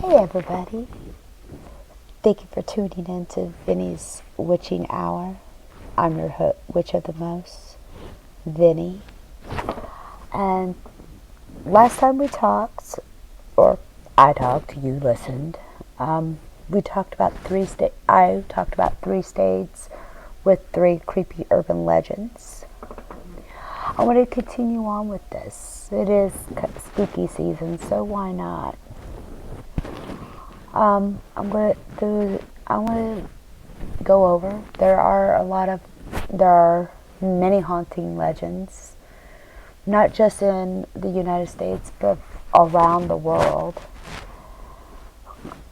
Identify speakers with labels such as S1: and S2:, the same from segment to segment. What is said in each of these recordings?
S1: Hey everybody, thank you for tuning in to Vinny's Witching Hour. I'm your witch of the most, Vinny. And last time we talked, or I talked, you listened, we talked about I talked about 3 states with 3 creepy urban legends. I want to continue on with this. It is spooky season, so why not? I want to go over. There are many haunting legends, not just in the United States, but around the world,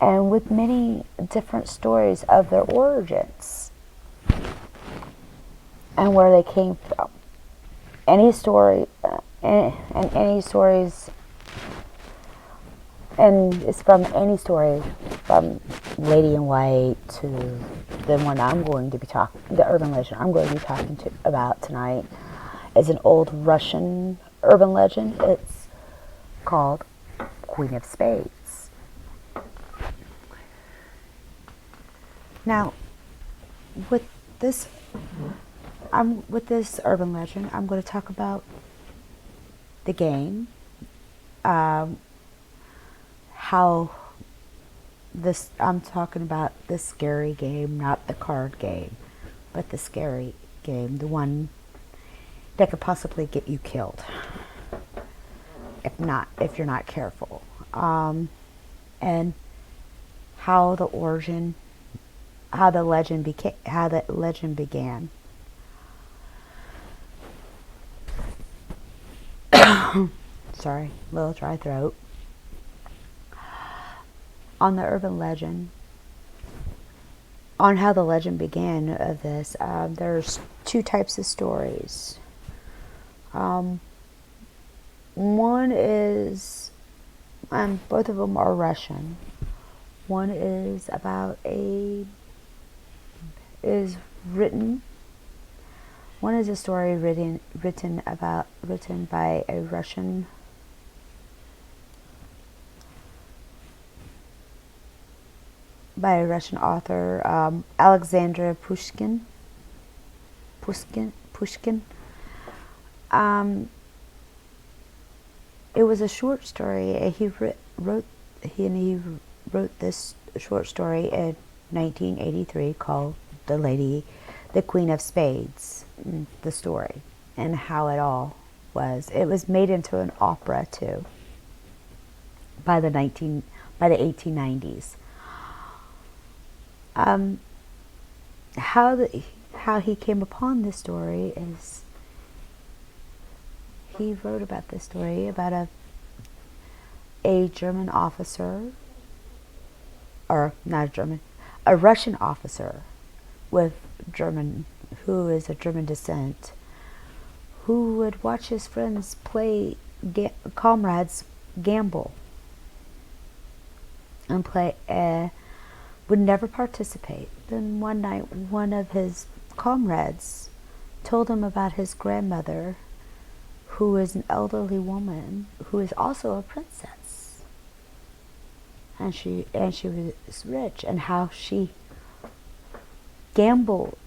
S1: and with many different stories of their origins and where they came from. Any story, and any stories. And it's from any story, from Lady in White to the one I'm going to be the urban legend I'm going to be talking about tonight is an old Russian urban legend. It's called Queen of Spades. Now, with this urban legend, I'm going to talk about the game. I'm talking about the scary game, not the card game, but the scary game, the one that could possibly get you killed if you're not careful. And how the legend began. Sorry, little dry throat. On the urban legend, on how the legend began of this, there's 2 types of stories. One is, both of them are Russian. One is one is a story written by a Russian author, Alexander Pushkin. It was a short story. He wrote this short story in 1983 called "The Queen of Spades." The story and how it all was. It was made into an opera too by the 1890s. How he came upon this story is he wrote about this story about a German officer, or not a Russian officer who is of German descent, who would watch his friends comrades gamble and would never participate. Then one night, one of his comrades told him about his grandmother, who is an elderly woman who is also a princess, and she was rich, and how she gambled.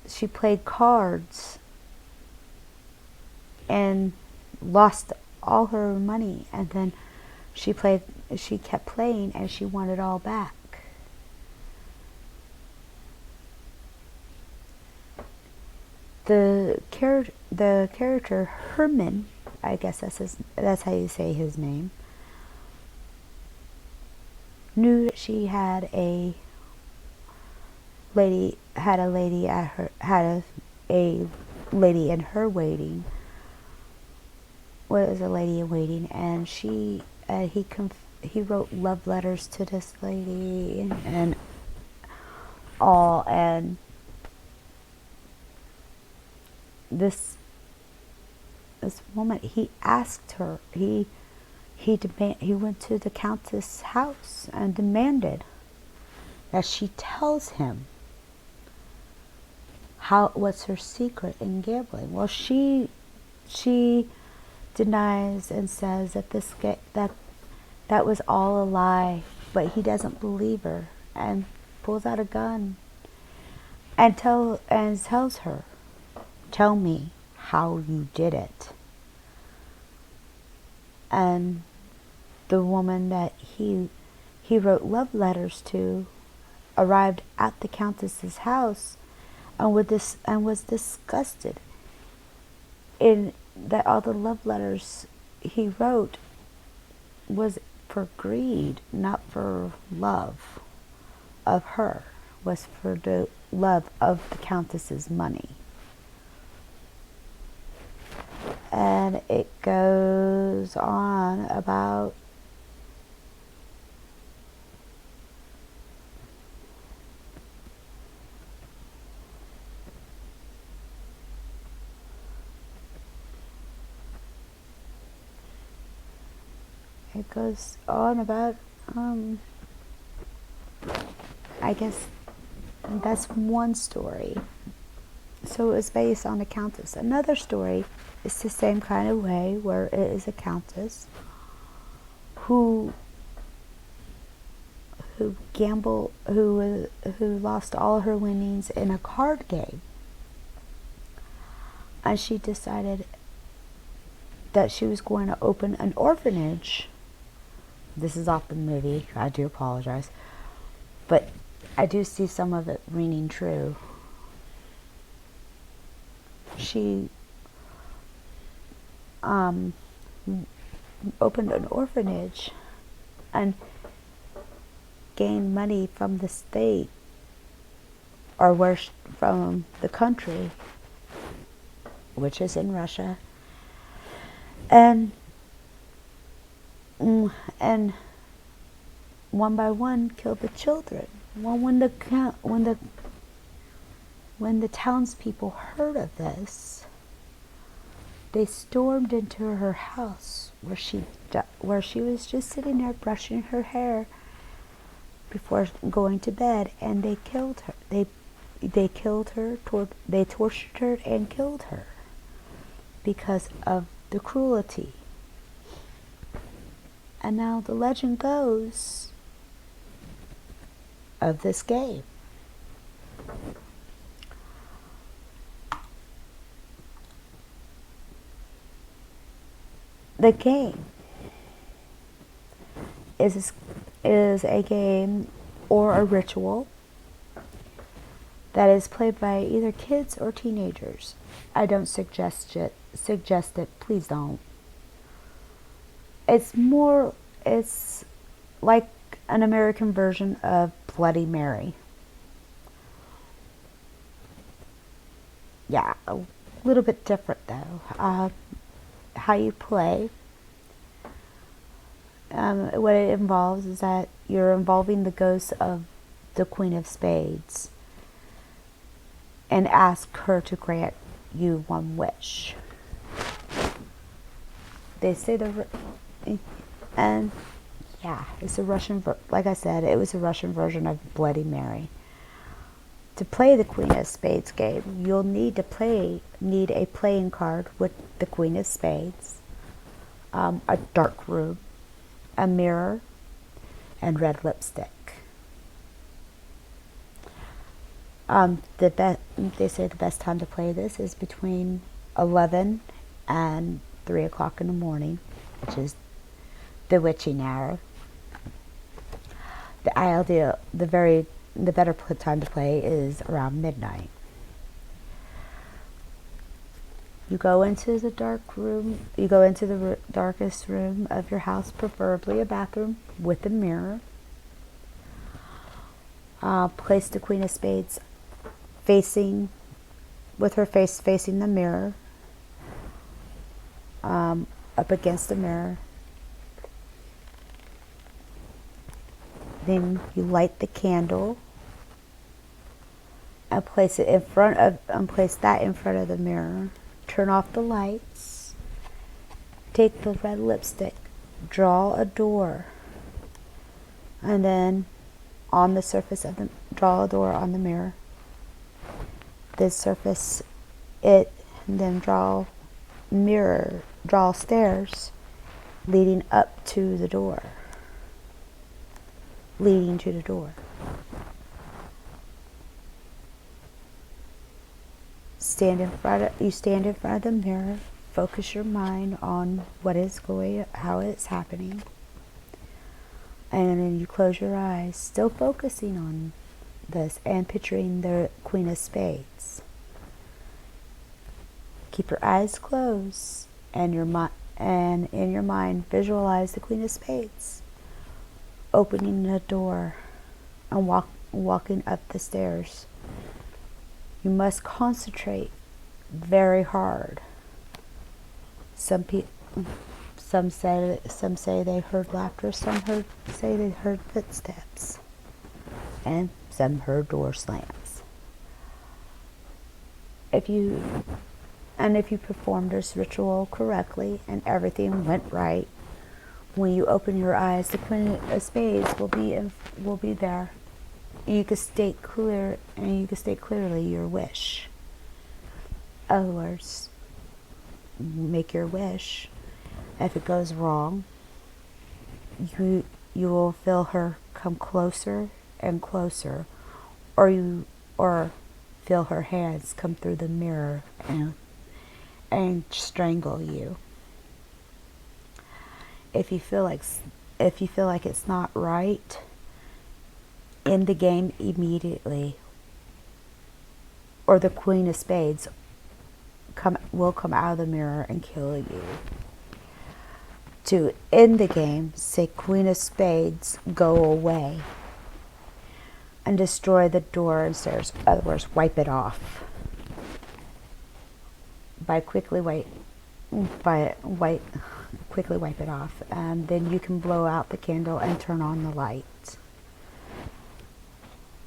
S1: She played cards and lost all her money, and then she kept playing, and she won it all back. The character Herman, I guess that's how you say his name, knew that she had a lady in her waiting. Was a lady in waiting, and he wrote love letters to this lady and all, and this woman, he asked her, he went to the Countess' house and demanded that she tells him what's her secret in gambling. Well, she denies and says that that was all a lie, but he doesn't believe her and pulls out a gun and tells her, "Tell me how you did it." And the woman that he wrote love letters to arrived at the Countess's house and was disgusted in that all the love letters he wrote was for greed, not for love of her, was for the love of the Countess's money. And it goes on about I guess that's one story. So it was based on a countess. Another story is the same kind of way, where it is a countess who lost all her winnings in a card game, and she decided that she was going to open an orphanage. This is off the movie, I do apologize, but I do see some of it ringing true. She opened an orphanage and gained money from the state, or from the country, which is in Russia, and one by one killed the children. Well, when the townspeople heard of this, they stormed into her house where she was just sitting there brushing her hair before going to bed, and they killed her. They tortured her and killed her because of the cruelty. And now the legend goes of this game. The game is a game or a ritual that is played by either kids or teenagers. I don't suggest it. Please don't. It's like an American version of Bloody Mary. Yeah, a little bit different though. How you play, what it involves is that you're involving the ghost of the Queen of Spades and ask her to grant you one wish. They say and yeah, it's a Russian, like I said, it was a Russian version of Bloody Mary. To play the Queen of Spades game, you'll need a playing card with the Queen of Spades, a dark room, a mirror, and red lipstick. They say the best time to play this is between 11 and 3 o'clock in the morning, which is the witching hour. The better time to play is around midnight. You go into the dark room. You go into the darkest room of your house, preferably a bathroom with a mirror. Place the Queen of Spades with her face facing the mirror, up against the mirror. Then you light the candle and place that in front of the mirror. Turn off the lights. Take the red lipstick. Draw a door, and then on the surface of draw a door on the mirror. This surface it, and then draw stairs leading up to the door. leading to the door. You stand in front of the mirror, focus your mind on how it's happening, and then you close your eyes, still focusing on this and picturing the Queen of Spades. Keep your eyes closed and in your mind visualize the Queen of Spades opening the door and walking up the stairs. You must concentrate very hard. Some say they heard laughter, some say they heard footsteps, and some heard door slams. If you perform this ritual correctly and everything went right, when you open your eyes, the Queen of Spades will be there. And you can state clearly your wish. In other words, make your wish. If it goes wrong, you will feel her come closer and closer, or feel her hands come through the mirror and strangle you. If you feel like it's not right, end the game immediately, or the Queen of Spades will come out of the mirror and kill you. To end the game, say Queen of Spades, go away, and destroy the door and stairs. In other words, wipe it off. Quickly wipe it off, and then you can blow out the candle and turn on the light.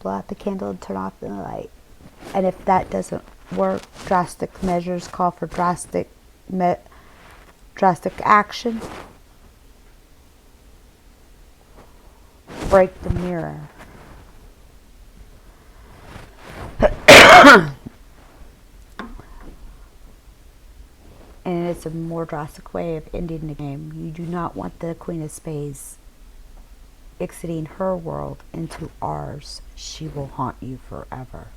S1: Blow out the candle and turn off the light. And if that doesn't work, drastic measures call for drastic action. Break the mirror. And it's a more drastic way of ending the game. You do not want the Queen of Spades exiting her world into ours. She will haunt you forever.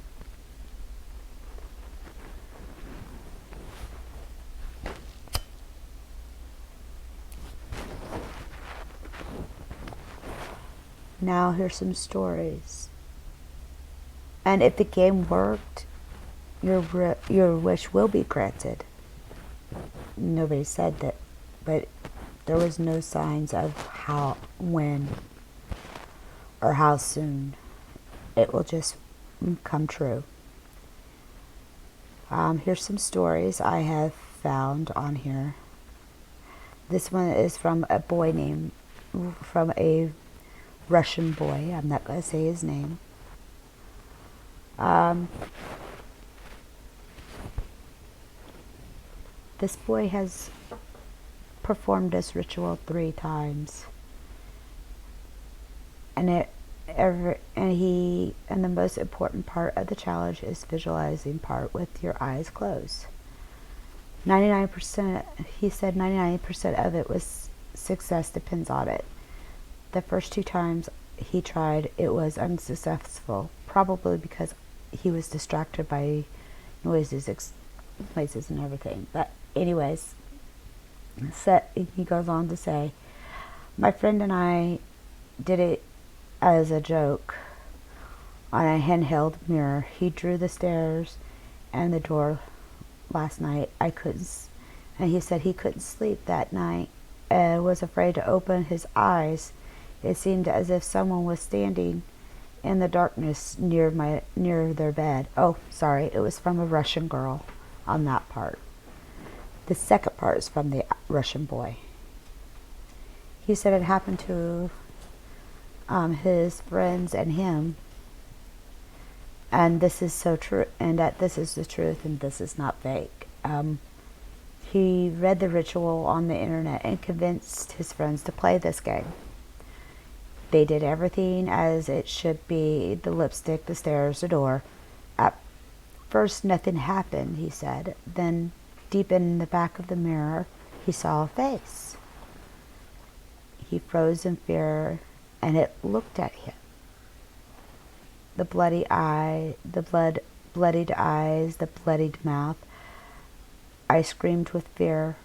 S1: Now here's some stories. And if the game worked, your wish will be granted. Nobody said that, but there was no signs of how, when, or how soon. It will just come true. Here's some stories I have found on here. This one is from a Russian boy. I'm not going to say his name. This boy has performed this ritual 3 times, and the most important part of the challenge is visualizing part with your eyes closed. 99%, he said 99% of it was success, depends on it. The first 2 times he tried, it was unsuccessful, probably because he was distracted by noises and everything. But anyways, he goes on to say, my friend and I did it as a joke on a handheld mirror. He drew the stairs and the door last night. And he said he couldn't sleep that night and was afraid to open his eyes. It seemed as if someone was standing in the darkness near their bed. Oh, sorry, it was from a Russian girl on that part. The second part is from the Russian boy. He said it happened to his friends and him, and this is so true, and that this is the truth, and this is not fake. He read the ritual on the internet and convinced his friends to play this game. They did everything as it should be: the lipstick, the stairs, the door. At first nothing happened, he said. Then deep in the back of the mirror, he saw a face. He froze in fear and it looked at him. The bloodied eyes, the bloodied mouth. I screamed with fear.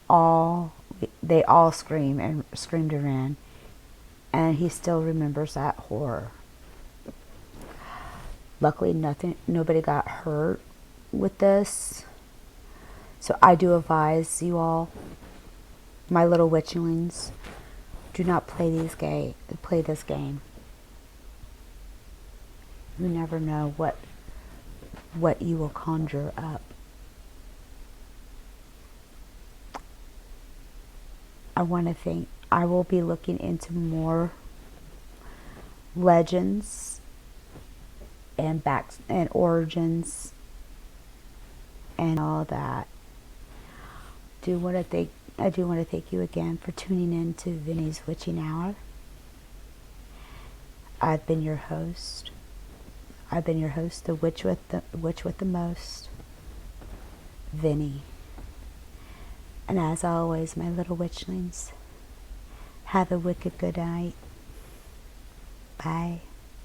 S1: They all screamed and ran, and he still remembers that horror. Luckily, nobody got hurt with this. So I do advise you all, my little witchlings, do not play this game. You never know what you will conjure up. I will be looking into more legends and origins and all that. I do want to thank you again for tuning in to Vinny's Witching Hour. I've been your host, the witch with the most, Vinny. And as always, my little witchlings, have a wicked good night. Bye.